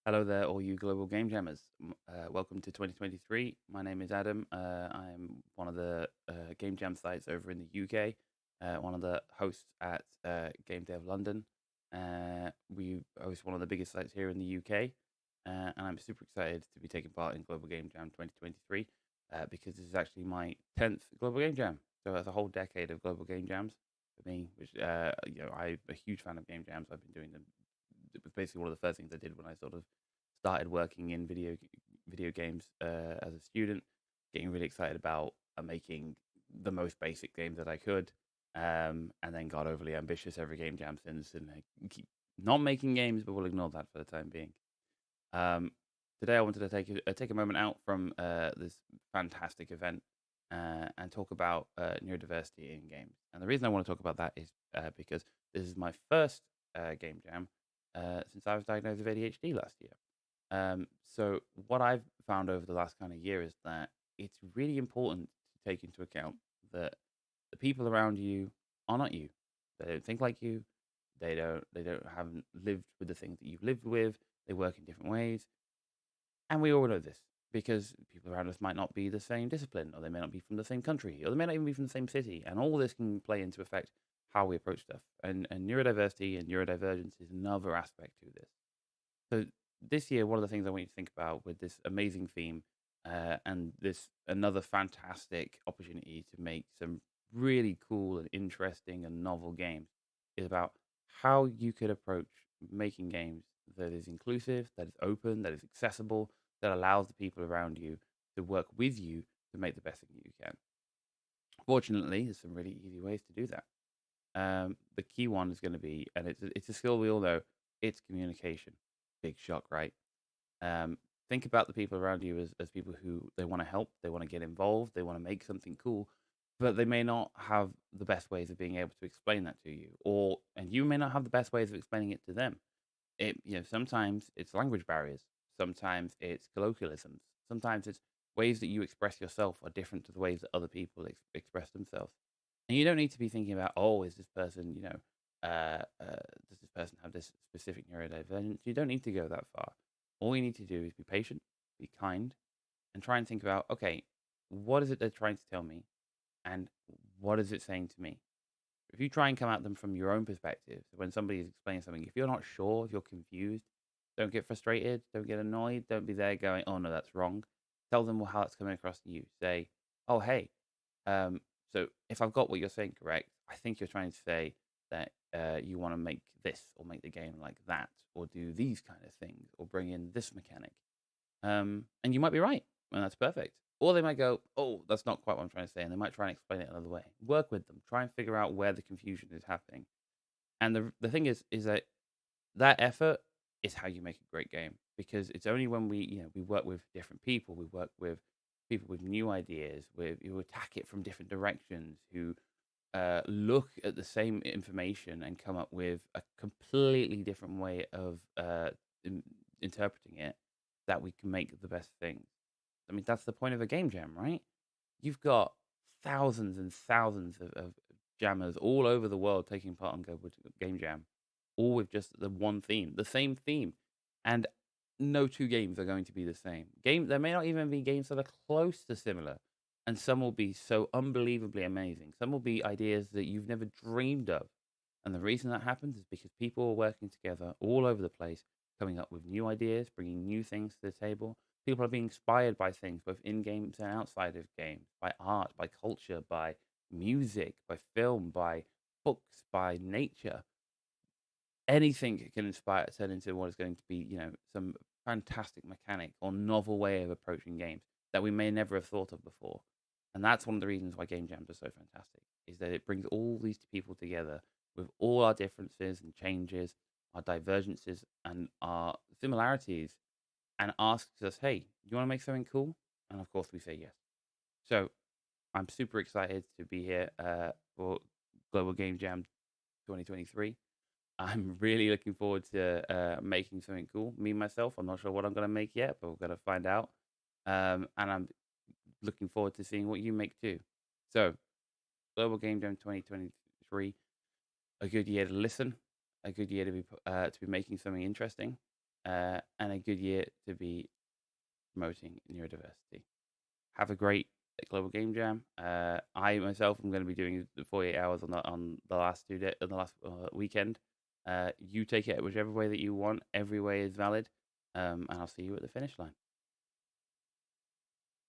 Hello there, all you global game jammers. Welcome to 2023. My name is Adam. I'm one of the game jam sites over in the UK, one of the hosts at Game Dev London. We host one of the biggest sites here in the UK, and I'm super excited to be taking part in Global Game Jam 2023 because this is actually my 10th Global Game Jam. So that's a whole decade of Global Game Jams for me, which, I'm a huge fan of game jams. I've been doing them. It was basically one of the first things I did when I sort of started working in video games as a student, getting really excited about making the most basic games that I could, and then got overly ambitious every game jam since, and I keep not making games, but we'll ignore that for the time being. Um, Today, I wanted to take a moment out from this fantastic event and talk about neurodiversity in games. And the reason I want to talk about that is because this is my first game jam since I was diagnosed with ADHD last year. So what I've found over the last kind of year is that it's really important to take into account that the people around you are not you. They don't think like you. They don't haven't lived with the things that you've lived with. They work in different ways. And we all know this because people around us might not be the same discipline, or they may not be from the same country, or they may not even be from the same city. And all this can play into effect how we approach stuff. And neurodiversity and neurodivergence is another aspect to this. So this year, one of the things I want you to think about with this amazing theme and this another fantastic opportunity to make some really cool and interesting and novel games is about how you could approach making games that is inclusive, that is open, that is accessible, that allows the people around you to work with you to make the best thing you can. Fortunately, there's some really easy ways to do that. The key one is going to be, and it's a skill we all know, it's communication. Big shock, right? Think about the people around you as people who they want to help, they want to get involved, they want to make something cool, but they may not have the best ways of being able to explain that to you, or and you may not have the best ways of explaining it to them. Sometimes it's language barriers, sometimes it's colloquialisms, sometimes it's ways that you express yourself are different to the ways that other people express themselves. And you don't need to be thinking about, oh, is this person, does this person have this specific neurodivergence? You don't need to go that far. All you need to do is be patient, be kind, and try and think about, okay, what is it they're trying to tell me, and what is it saying to me? If you try and come at them from your own perspective, so when somebody is explaining something, if you're not sure, if you're confused, don't get frustrated, don't get annoyed, don't be there going, oh no, that's wrong. Tell them how it's coming across to you. Say, oh hey, um, so if I've got what you're saying correct, I think you're trying to say that you want to make this or make the game like that or do these kind of things or bring in this mechanic. And you might be right, and that's perfect. Or they might go, "Oh, that's not quite what I'm trying to say," and they might try and explain it another way. Work with them, try and figure out where the confusion is happening. And the thing is that that effort is how you make a great game because it's only when we work with different people, we work with people with new ideas, with who attack it from different directions, who look at the same information and come up with a completely different way of interpreting it, that we can make the best things. I mean, that's the point of a game jam, right? You've got thousands and thousands of jammers all over the world taking part on Global Game Jam, all with just the one theme, the same theme. And no two games are going to be the same. There may not even be games that are close to similar. And some will be so unbelievably amazing. Some will be ideas that you've never dreamed of. And the reason that happens is because people are working together all over the place, coming up with new ideas, bringing new things to the table. People are being inspired by things, both in games and outside of games, by art, by culture, by music, by film, by books, by nature. Anything can inspire, turn into what is going to be, some fantastic mechanic or novel way of approaching games that we may never have thought of before. And that's one of the reasons why game jams are so fantastic, is that it brings all these people together with all our differences and changes, our divergences and our similarities, and asks us, hey, you want to make something cool? And of course we say yes. So I'm super excited to be here for Global Game Jam 2023. I'm really looking forward to making something cool. Me myself, I'm not sure what I'm going to make yet, but we're going to find out. And I'm looking forward to seeing what you make too. So, Global Game Jam 2023, a good year to listen, a good year to be making something interesting. and a good year to be promoting neurodiversity. Have a great Global Game Jam. I myself am going to be doing the 48 hours on the last the last weekend. You take it whichever way that you want. Every way is valid, and I'll see you at the finish line.